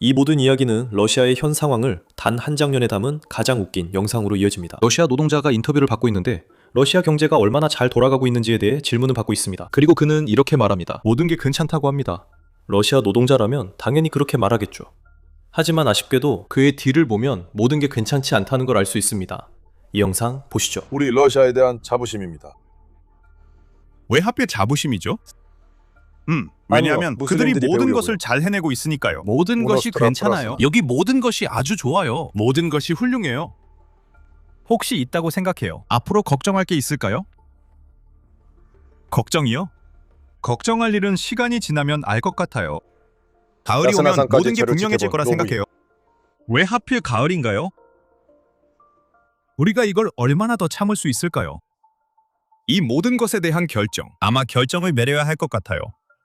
이 모든 이야기는 러시아의 현 상황을 단 한 장면에 담은 가장 웃긴 영상으로 이어집니다. 러시아 노동자가 인터뷰를 받고 있는데 러시아 경제가 얼마나 잘 돌아가고 있는지에 대해 질문을 받고 있습니다. 그리고 그는 이렇게 말합니다. 모든 게 괜찮다고 합니다. 러시아 노동자라면 당연히 그렇게 말하겠죠. 하지만 아쉽게도 그의 뒤를 보면 모든 게 괜찮지 않다는 걸 알 수 있습니다. 이 영상 보시죠. 우리 러시아에 대한 자부심입니다. 왜 하필 자부심이죠? 왜냐하면 아니요, 그들이 무슬림들이 모든 배우려고요. 것을 잘 해내고 있으니까요. 모든 것이 모노스트라 괜찮아요. 플러스. 여기 모든 것이 아주 좋아요. 모든 것이 훌륭해요. 혹시 있다고 생각해요. 앞으로 걱정할 게 있을까요? 걱정이요? 걱정할 일은 시간이 지나면 알 것 같아요. 가을이 오면 야스나산까지 모든 게 저를 분명해질 지켜본 거라 로브이. 생각해요. 왜 하필 가을인가요? 우리가 이걸 얼마나 더 참을 수 있을까요? 이 모든 것에 대한 결정, 아마 결정을 내려야 할 것 같아요.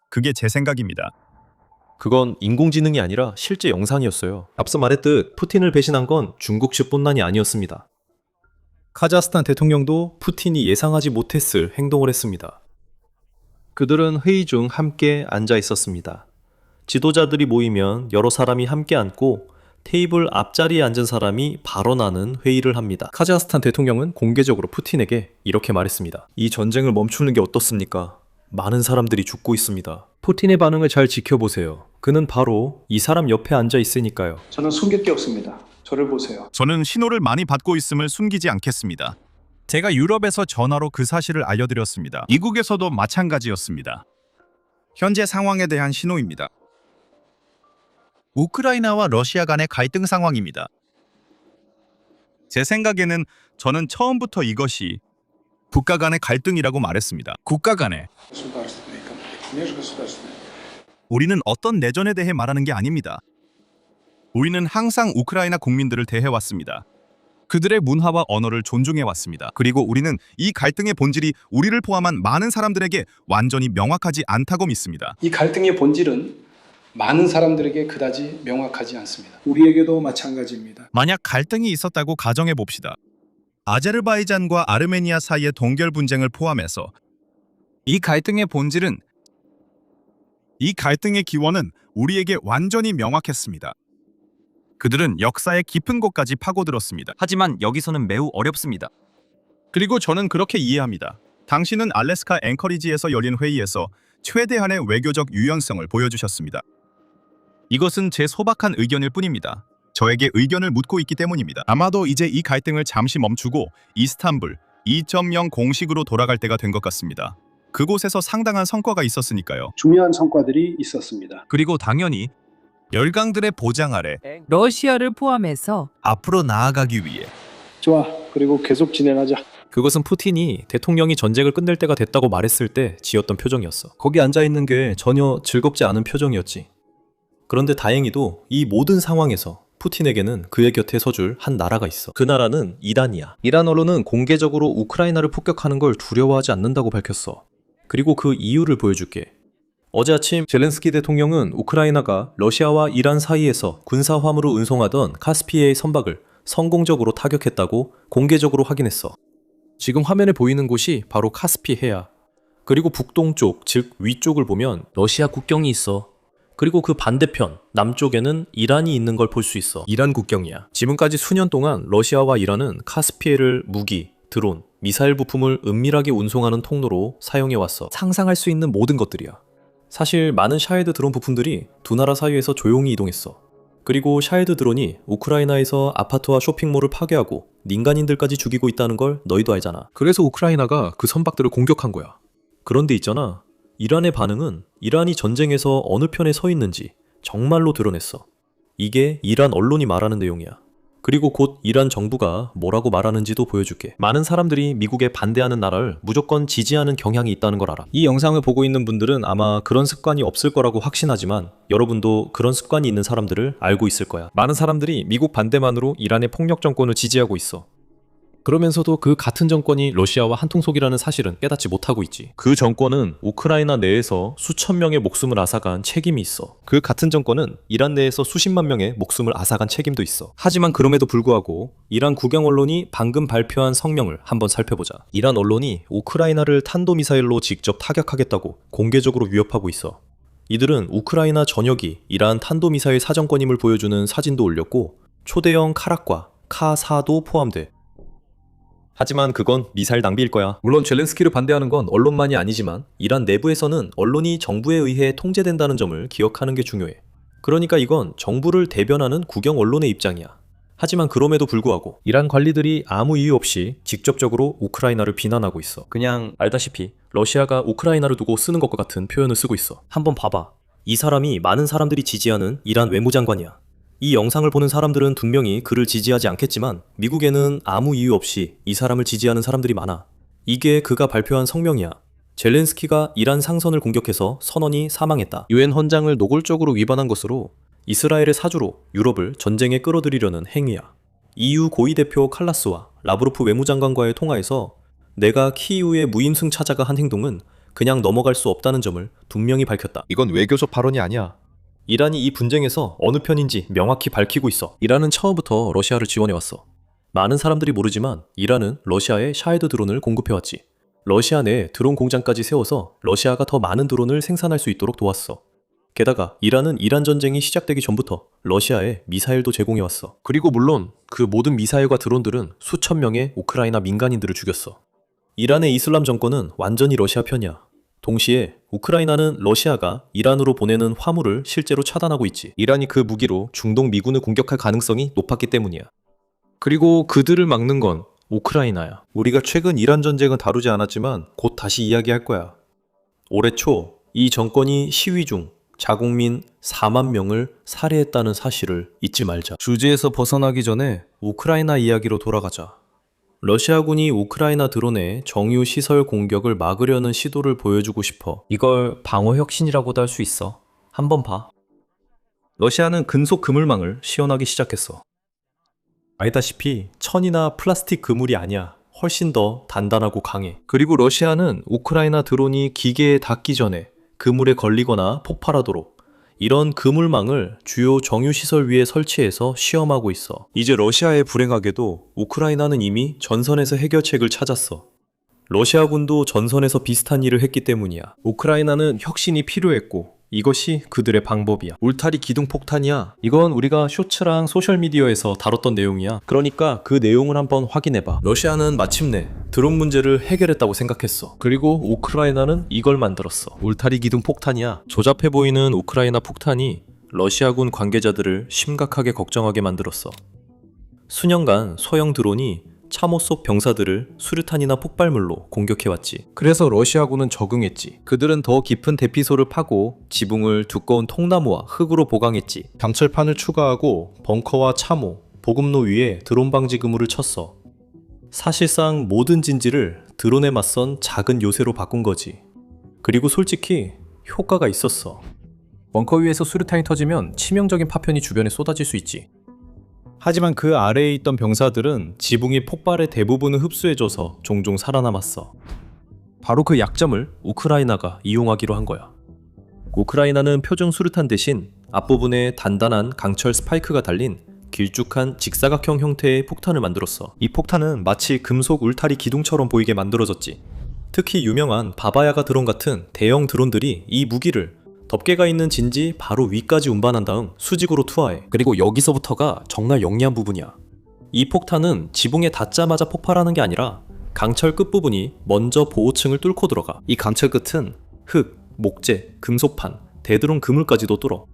그게 제 생각입니다. 그건 인공지능이 아니라 실제 영상이었어요. 앞서 말했듯 푸틴을 배신한 건 중국 측뿐만이 아니었습니다. 카자흐스탄 대통령도 푸틴이 예상하지 못했을 행동을 했습니다. 그들은 회의 중 함께 앉아 있었습니다. 지도자들이 모이면 여러 사람이 함께 앉고 테이블 앞자리에 앉은 사람이 발언하는 회의를 합니다. 카자흐스탄 대통령은 공개적으로 푸틴에게 이렇게 말했습니다. 이 전쟁을 멈추는 게 어떻습니까? 많은 사람들이 죽고 있습니다. 푸틴의 반응을 잘 지켜보세요. 그는 바로 이 사람 옆에 앉아 있으니까요. 저는 숨길 게 없습니다. 저를 보세요. 저는 신호를 많이 받고 있음을 숨기지 않겠습니다. 제가 유럽에서 전화로 그 사실을 알려드렸습니다. 미국에서도 마찬가지였습니다. 현재 상황에 대한 신호입니다. 우크라이나와 러시아 간의 갈등 상황입니다. 제 생각에는 저는 처음부터 이것이 국가 간의 갈등이라고 말했습니다. 국가 간의. Государственные конфликты, межгосударственные. 우리는 어떤 내전에 대해 말하는 게 아닙니다. 우리는 항상 우크라이나 국민들을 대해왔습니다. 그들의 문화와 언어를 존중해왔습니다. 그리고 우리는 이 갈등의 본질이 우리를 포함한 많은 사람들에게 완전히 명확하지 않다고 믿습니다. 이 갈등의 본질은 많은 사람들에게 그다지 명확하지 않습니다. 우리에게도 마찬가지입니다. 만약 갈등이 있었다고 가정해 봅시다. 아제르바이잔과 아르메니아 사이의 동결 분쟁을 포함해서 이 갈등의 본질은 이 갈등의 기원은 우리에게 완전히 명확했습니다. 그들은 역사의 깊은 곳까지 파고들었습니다. 하지만 여기서는 매우 어렵습니다. 그리고 저는 그렇게 이해합니다. 당신은 알래스카 앵커리지에서 열린 회의에서 최대한의 외교적 유연성을 보여주셨습니다. 이것은 제 소박한 의견일 뿐입니다. 저에게 의견을 묻고 있기 때문입니다. 아마도 이제 이 갈등을 잠시 멈추고 이스탄불, 2.0 공식으로 돌아갈 때가 된 것 같습니다. 그곳에서 상당한 성과가 있었으니까요. 중요한 성과들이 있었습니다. 그리고 당연히 열강들의 보장 아래 러시아를 포함해서 앞으로 나아가기 위해 좋아. 그리고 계속 진행하자. 그것은 푸틴이 대통령이 전쟁을 끝낼 때가 됐다고 말했을 때 지었던 표정이었어. 거기 앉아있는 게 전혀 즐겁지 않은 표정이었지. 그런데 다행히도 이 모든 상황에서 푸틴에게는 그의 곁에 서줄 한 나라가 있어. 그 나라는 이란이야. 이란 언론은 공개적으로 우크라이나를 폭격하는 걸 두려워하지 않는다고 밝혔어. 그리고 그 이유를 보여줄게. 어제 아침 젤렌스키 대통령은 우크라이나가 러시아와 이란 사이에서 군사 화물을 운송하던 카스피해의 선박을 성공적으로 타격했다고 공개적으로 확인했어. 지금 화면에 보이는 곳이 바로 카스피해야. 그리고 북동쪽, 즉 위쪽을 보면 러시아 국경이 있어. 그리고 그 반대편, 남쪽에는 이란이 있는 걸 볼 수 있어. 이란 국경이야. 지금까지 수년 동안 러시아와 이란은 카스피해를 무기, 드론, 미사일 부품을 은밀하게 운송하는 통로로 사용해왔어. 상상할 수 있는 모든 것들이야. 사실 많은 샤헤드 드론 부품들이 두 나라 사이에서 조용히 이동했어. 그리고 샤헤드 드론이 우크라이나에서 아파트와 쇼핑몰을 파괴하고 민간인들까지 죽이고 있다는 걸 너희도 알잖아. 그래서 우크라이나가 그 선박들을 공격한 거야. 그런데 있잖아. 이란의 반응은 이란이 전쟁에서 어느 편에 서 있는지 정말로 드러냈어. 이게 이란 언론이 말하는 내용이야. 그리고 곧 이란 정부가 뭐라고 말하는지도 보여줄게. 많은 사람들이 미국에 반대하는 나라를 무조건 지지하는 경향이 있다는 걸 알아. 이 영상을 보고 있는 분들은 아마 그런 습관이 없을 거라고 확신하지만 여러분도 그런 습관이 있는 사람들을 알고 있을 거야. 많은 사람들이 미국 반대만으로 이란의 폭력 정권을 지지하고 있어. 그러면서도 그 같은 정권이 러시아와 한통속이라는 사실은 깨닫지 못하고 있지. 그 정권은 우크라이나 내에서 수천 명의 목숨을 앗아간 책임이 있어. 그 같은 정권은 이란 내에서 수십만 명의 목숨을 앗아간 책임도 있어. 하지만 그럼에도 불구하고 이란 국영 언론이 방금 발표한 성명을 한번 살펴보자. 이란 언론이 우크라이나를 탄도미사일로 직접 타격하겠다고 공개적으로 위협하고 있어. 이들은 우크라이나 전역이 이란 탄도미사일 사정권임을 보여주는 사진도 올렸고 초대형 카락과 카4도 포함돼. 하지만 그건 미사일 낭비일 거야. 물론 젤렌스키를 반대하는 건 언론만이 아니지만 이란 내부에서는 언론이 정부에 의해 통제된다는 점을 기억하는 게 중요해. 그러니까 이건 정부를 대변하는 국영 언론의 입장이야. 하지만 그럼에도 불구하고 이란 관리들이 아무 이유 없이 직접적으로 우크라이나를 비난하고 있어. 그냥 알다시피 러시아가 우크라이나를 두고 쓰는 것과 같은 표현을 쓰고 있어. 한번 봐봐. 이 사람이 많은 사람들이 지지하는 이란 외무장관이야. 이 영상을 보는 사람들은 분명히 그를 지지하지 않겠지만 미국에는 아무 이유 없이 이 사람을 지지하는 사람들이 많아. 이게 그가 발표한 성명이야. 젤렌스키가 이란 상선을 공격해서 선원이 사망했다. 유엔 헌장을 노골적으로 위반한 것으로 이스라엘의 사주로 유럽을 전쟁에 끌어들이려는 행위야. EU 고위 대표 칼라스와 라브로프 외무장관과의 통화에서 내가 키이우의 무임승 차자가 한 행동은 그냥 넘어갈 수 없다는 점을 분명히 밝혔다. 이건 외교적 발언이 아니야. 이란이 이 분쟁에서 어느 편인지 명확히 밝히고 있어. 이란은 처음부터 러시아를 지원해왔어. 많은 사람들이 모르지만 이란은 러시아에 샤헤드 드론을 공급해왔지. 러시아 내에 드론 공장까지 세워서 러시아가 더 많은 드론을 생산할 수 있도록 도왔어. 게다가 이란은 이란 전쟁이 시작되기 전부터 러시아에 미사일도 제공해왔어. 그리고 물론 그 모든 미사일과 드론들은 수천 명의 우크라이나 민간인들을 죽였어. 이란의 이슬람 정권은 완전히 러시아 편이야. 동시에 우크라이나는 러시아가 이란으로 보내는 화물을 실제로 차단하고 있지. 이란이 그 무기로 중동 미군을 공격할 가능성이 높았기 때문이야. 그리고 그들을 막는 건 우크라이나야. 우리가 최근 이란 전쟁은 다루지 않았지만 곧 다시 이야기할 거야. 올해 초 이 정권이 시위 중 자국민 4만 명을 살해했다는 사실을 잊지 말자. 주제에서 벗어나기 전에 우크라이나 이야기로 돌아가자. 러시아군이 우크라이나 드론의 정유 시설 공격을 막으려는 시도를 보여주고 싶어. 이걸 방어 혁신이라고도 할 수 있어. 한번 봐. 러시아는 금속 그물망을 시연하기 시작했어. 알다시피 천이나 플라스틱 그물이 아니야. 훨씬 더 단단하고 강해. 그리고 러시아는 우크라이나 드론이 기계에 닿기 전에 그물에 걸리거나 폭발하도록 이런 그물망을 주요 정유시설 위에 설치해서 시험하고 있어. 이제 러시아에 불행하게도 우크라이나는 이미 전선에서 해결책을 찾았어. 러시아군도 전선에서 비슷한 일을 했기 때문이야. 우크라이나는 혁신이 필요했고 이것이 그들의 방법이야. 울타리 기둥 폭탄이야. 이건 우리가 쇼츠랑 소셜미디어에서 다뤘던 내용이야. 그러니까 그 내용을 한번 확인해봐. 러시아는 마침내 드론 문제를 해결했다고 생각했어. 그리고 우크라이나는 이걸 만들었어. 울타리 기둥 폭탄이야. 조잡해 보이는 우크라이나 폭탄이 러시아군 관계자들을 심각하게 걱정하게 만들었어. 수년간 소형 드론이 참호 속 병사들을 수류탄이나 폭발물로 공격해왔지. 그래서 러시아군은 적응했지. 그들은 더 깊은 대피소를 파고 지붕을 두꺼운 통나무와 흙으로 보강했지. 강철판을 추가하고 벙커와 참호, 보급로 위에 드론 방지 그물을 쳤어. 사실상 모든 진지를 드론에 맞선 작은 요새로 바꾼 거지. 그리고 솔직히 효과가 있었어. 벙커 위에서 수류탄이 터지면 치명적인 파편이 주변에 쏟아질 수 있지. 하지만 그 아래에 있던 병사들은 지붕이 폭발의 대부분을 흡수해줘서 종종 살아남았어. 바로 그 약점을 우크라이나가 이용하기로 한 거야. 우크라이나는 표준 수류탄 대신 앞부분에 단단한 강철 스파이크가 달린 길쭉한 직사각형 형태의 폭탄을 만들었어. 이 폭탄은 마치 금속 울타리 기둥처럼 보이게 만들어졌지. 특히 유명한 바바야가 드론 같은 대형 드론들이 이 무기를 덮개가 있는 진지 바로 위까지 운반한 다음 수직으로 투하해. 그리고 여기서부터가 정말 영리한 부분이야. 이 폭탄은 지붕에 닿자마자 폭발하는 게 아니라 강철 끝부분이 먼저 보호층을 뚫고 들어가. 이 강철 끝은 흙, 목재, 금속판, 대드론 그물까지도 뚫어.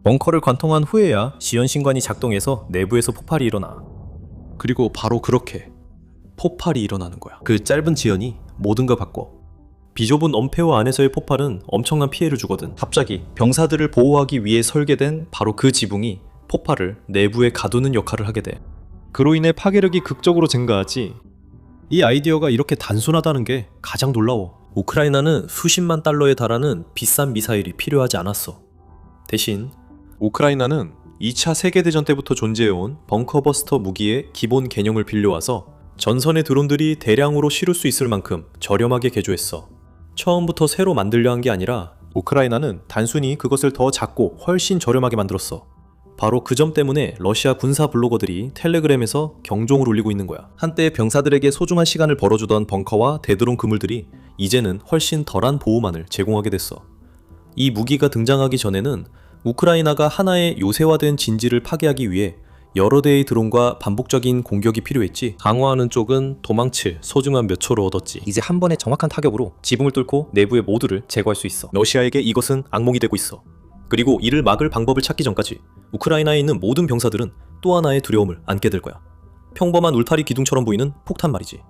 벙커를 관통한 후에야 지연신관이 작동해서 내부에서 폭발이 일어나. 그리고 바로 그렇게 폭발이 일어나는 거야. 그 짧은 지연이 모든 걸 바꿔. 비좁은 엄폐호 안에서의 폭발은 엄청난 피해를 주거든. 갑자기 병사들을 보호하기 위해 설계된 바로 그 지붕이 폭발을 내부에 가두는 역할을 하게 돼. 그로 인해 파괴력이 극적으로 증가하지. 이 아이디어가 이렇게 단순하다는 게 가장 놀라워. 우크라이나는 수십만 달러에 달하는 비싼 미사일이 필요하지 않았어. 대신 우크라이나는 2차 세계대전 때부터 존재해온 벙커버스터 무기의 기본 개념을 빌려와서 전선의 드론들이 대량으로 실을 수 있을 만큼 저렴하게 개조했어. 처음부터 새로 만들려 한 게 아니라 우크라이나는 단순히 그것을 더 작고 훨씬 저렴하게 만들었어. 바로 그 점 때문에 러시아 군사 블로거들이 텔레그램에서 경종을 울리고 있는 거야. 한때 병사들에게 소중한 시간을 벌어주던 벙커와 대드론 그물들이 이제는 훨씬 덜한 보호만을 제공하게 됐어. 이 무기가 등장하기 전에는 우크라이나가 하나의 요새화된 진지를 파괴하기 위해 여러 대의 드론과 반복적인 공격이 필요했지. 강화하는 쪽은 도망칠 소중한 몇 초를 얻었지. 이제 한 번의 정확한 타격으로 지붕을 뚫고 내부의 모두를 제거할 수 있어. 러시아에게 이것은 악몽이 되고 있어. 그리고 이를 막을 방법을 찾기 전까지 우크라이나에 있는 모든 병사들은 또 하나의 두려움을 안게 될 거야. 평범한 울타리 기둥처럼 보이는 폭탄 말이지.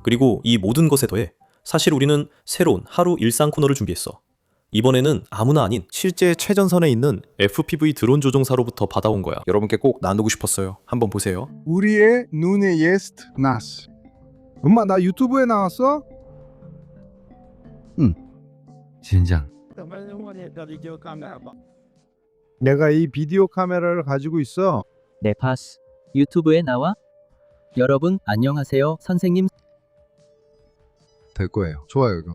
그리고 이 모든 것에 더해 사실 우리는 새로운 하루 일상 코너를 준비했어. 이번에는 아무나 아닌 실제 최전선에 있는 FPV 드론 조종사로부터 받아온 거야. 여러분께 꼭 나누고 싶었어요. 한번 보세요. 우리의 눈에 есть нас. 엄마 나 유튜브에 나왔어? 응. 진장. 내가 이 비디오 카메라를 가지고 있어. 네, 파스. 유튜브에 나와? 여러분 안녕하세요, 선생님. 될 거예요. 좋아요 이거.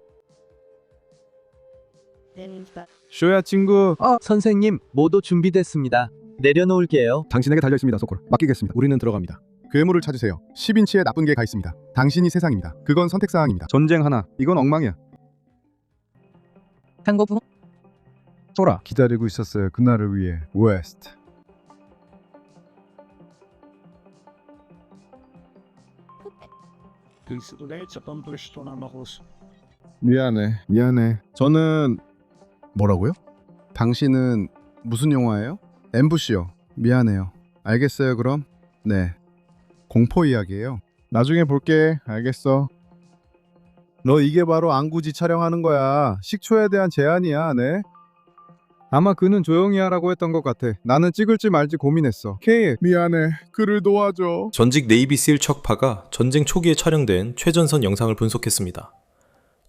쇼야 친구. 선생님, 모두 준비됐습니다. 내려놓을게요. 당신에게 달려있습니다. 소콜. 맡기겠습니다. 우리는 들어갑니다. 괴물을 찾으세요. 10인치의 나쁜 게 가 있습니다. 당신이 세상입니다. 그건 선택사항입니다. 전쟁 하나. 이건 엉망이야. 한국분? 소라. 기다리고 있었어요. 그날을 위해. 웨스트. 미안해. 저는 뭐라고요? 당신은 무슨 영화예요? 엠부시요. 미안해요. 알겠어요 그럼? 네. 공포 이야기예요. 나중에 볼게. 알겠어. 너 이게 바로 안구지 촬영하는 거야. 식초에 대한 제안이야. 네. 아마 그는 조용히 하라고 했던 것 같아. 나는 찍을지 말지 고민했어. 케이 미안해. 그를 도와줘. 전직 네이비실 척파가 전쟁 초기에 촬영된 최전선 영상을 분석했습니다.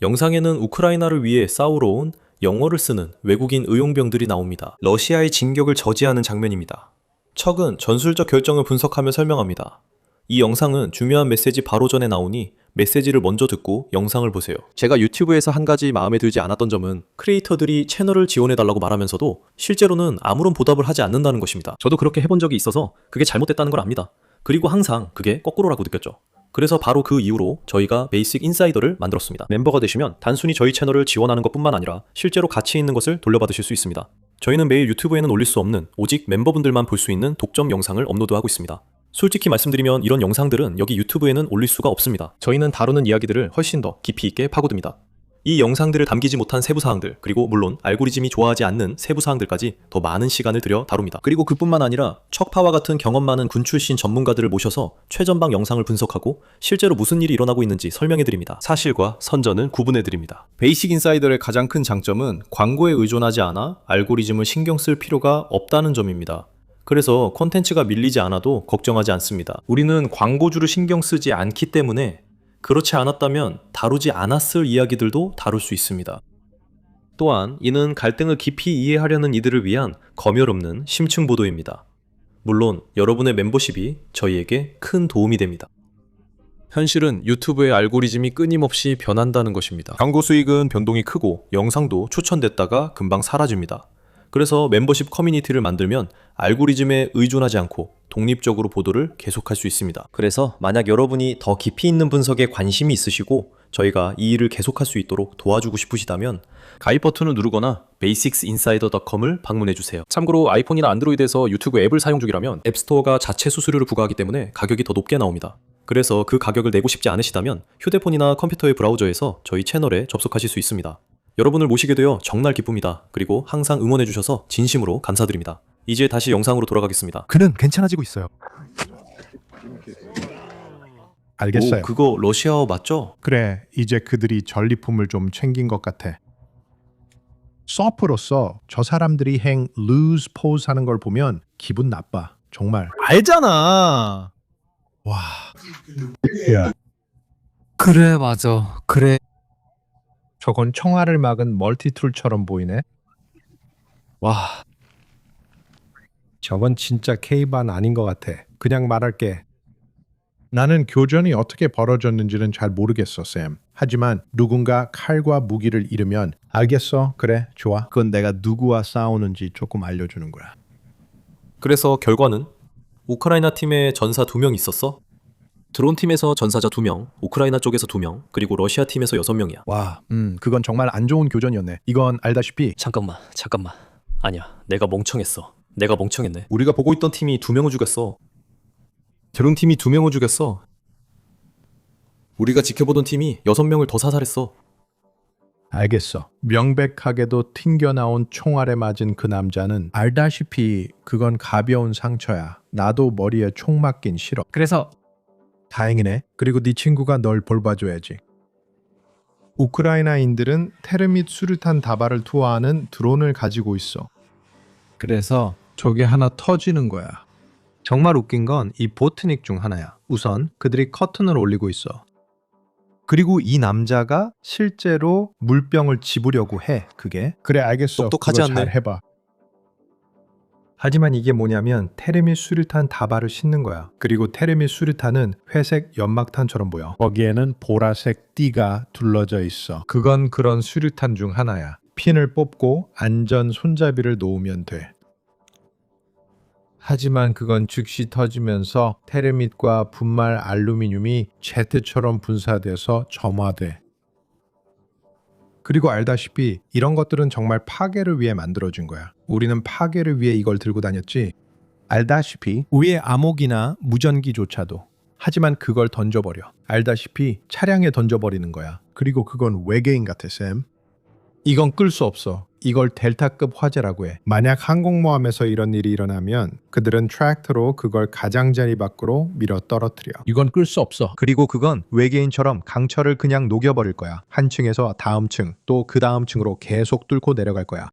영상에는 우크라이나를 위해 싸우러 온 영어를 쓰는 외국인 의용병들이 나옵니다. 러시아의 진격을 저지하는 장면입니다. 척은 전술적 결정을 분석하며 설명합니다. 이 영상은 중요한 메시지 바로 전에 나오니 메시지를 먼저 듣고 영상을 보세요. 제가 유튜브에서 한 가지 마음에 들지 않았던 점은 크리에이터들이 채널을 지원해달라고 말하면서도 실제로는 아무런 보답을 하지 않는다는 것입니다. 저도 그렇게 해본 적이 있어서 그게 잘못됐다는 걸 압니다. 그리고 항상 그게 거꾸로라고 느꼈죠. 그래서 바로 그 이후로 저희가 베이식 인사이더를 만들었습니다. 멤버가 되시면 단순히 저희 채널을 지원하는 것뿐만 아니라 실제로 가치 있는 것을 돌려받으실 수 있습니다. 저희는 매일 유튜브에는 올릴 수 없는 오직 멤버분들만 볼 수 있는 독점 영상을 업로드하고 있습니다. 솔직히 말씀드리면 이런 영상들은 여기 유튜브에는 올릴 수가 없습니다. 저희는 다루는 이야기들을 훨씬 더 깊이 있게 파고듭니다. 이 영상들을 담기지 못한 세부사항들, 그리고 물론 알고리즘이 좋아하지 않는 세부사항들까지 더 많은 시간을 들여 다룹니다. 그리고 그뿐만 아니라 척파와 같은 경험 많은 군 출신 전문가들을 모셔서 최전방 영상을 분석하고 실제로 무슨 일이 일어나고 있는지 설명해드립니다. 사실과 선전을 구분해드립니다. 베이식 인사이더의 가장 큰 장점은 광고에 의존하지 않아 알고리즘을 신경 쓸 필요가 없다는 점입니다. 그래서 콘텐츠가 밀리지 않아도 걱정하지 않습니다. 우리는 광고주를 신경 쓰지 않기 때문에 그렇지 않았다면 다루지 않았을 이야기들도 다룰 수 있습니다. 또한 이는 갈등을 깊이 이해하려는 이들을 위한 검열 없는 심층 보도입니다. 물론 여러분의 멤버십이 저희에게 큰 도움이 됩니다. 현실은 유튜브의 알고리즘이 끊임없이 변한다는 것입니다. 광고 수익은 변동이 크고 영상도 추천됐다가 금방 사라집니다. 그래서 멤버십 커뮤니티를 만들면 알고리즘에 의존하지 않고 독립적으로 보도를 계속할 수 있습니다. 그래서 만약 여러분이 더 깊이 있는 분석에 관심이 있으시고 저희가 이 일을 계속할 수 있도록 도와주고 싶으시다면 가입 버튼을 누르거나 basicsinsider.com을 방문해주세요. 참고로 아이폰이나 안드로이드에서 유튜브 앱을 사용 중이라면 앱스토어가 자체 수수료를 부과하기 때문에 가격이 더 높게 나옵니다. 그래서 그 가격을 내고 싶지 않으시다면 휴대폰이나 컴퓨터의 브라우저에서 저희 채널에 접속하실 수 있습니다. 여러분을 모시게 되어 정말 기쁩니다. 그리고 항상 응원해주셔서 진심으로 감사드립니다. 이제 다시 영상으로 돌아가겠습니다. 그는 괜찮아지고 있어요. 알겠어요. 오, 그거 러시아어 맞죠? 그래, 이제 그들이 전리품을 좀 챙긴 것 같아. 서프로서 저 사람들이 행 lose pose 하는 걸 보면 기분 나빠. 정말. 알잖아. 와. 그래, 맞아. 그래. 저건 청아를 막은 멀티툴처럼 보이네. 와. 저건 진짜 K반 아닌 것 같아. 그냥 말할게. 나는 교전이 어떻게 벌어졌는지는 잘 모르겠어, 쌤. 하지만 누군가 칼과 무기를 잃으면 알겠어, 그래, 좋아. 그건 내가 누구와 싸우는지 조금 알려주는 거야. 그래서 결과는 우크라이나 팀에 전사 2명 있었어? 드론 팀에서 전사자 2명, 우크라이나 쪽에서 2명, 그리고 러시아 팀에서 6명이야. 와, 그건 정말 안 좋은 교전이었네. 이건 알다시피 잠깐만. 아니야, 내가 멍청했네. 우리가 보고 있던 팀이 2명을 죽였어. 드론 팀이 2명을 죽였어. 우리가 지켜보던 팀이 6명을 더 사살했어. 알겠어. 명백하게도 튕겨나온 총알에 맞은 그 남자는 알다시피 그건 가벼운 상처야. 나도 머리에 총 맞긴 싫어. 그래서 다행이네. 그리고 네 친구가 널 볼봐줘야지. 우크라이나인들은 테르밋 수류탄 다발을 투하하는 드론을 가지고 있어. 그래서 저게 하나 터지는 거야. 정말 웃긴 건 이 보트닉 중 하나야. 우선 그들이 커튼을 올리고 있어. 그리고 이 남자가 실제로 물병을 집으려고 해. 그게. 그래, 알겠어. 똑똑하지 그거 잘 않네. 해봐. 하지만 이게 뭐냐면 테르밋 수류탄 다발을 싣는 거야. 그리고 테르밋 수류탄은 회색 연막탄처럼 보여. 거기에는 보라색 띠가 둘러져 있어. 그건 그런 수류탄 중 하나야. 핀을 뽑고 안전 손잡이를 놓으면 돼. 하지만 그건 즉시 터지면서 테르밋과 분말 알루미늄이 제트처럼 분사돼서 점화돼. 그리고 알다시피 이런 것들은 정말 파괴를 위해 만들어진 거야. 우리는 파괴를 위해 이걸 들고 다녔지. 알다시피 우리의 암호기나 무전기조차도. 하지만 그걸 던져버려. 알다시피 차량에 던져버리는 거야. 그리고 그건 외계인 같아, 쌤. 이건 끌 수 없어. 이걸 델타급 화재라고 해. 만약 항공모함에서 이런 일이 일어나면 그들은 트랙터로 그걸 가장자리 밖으로 밀어 떨어뜨려. 이건 끌 수 없어. 그리고 그건 외계인처럼 강철을 그냥 녹여버릴 거야. 한 층에서 다음 층, 또 그 다음 층으로 계속 뚫고 내려갈 거야.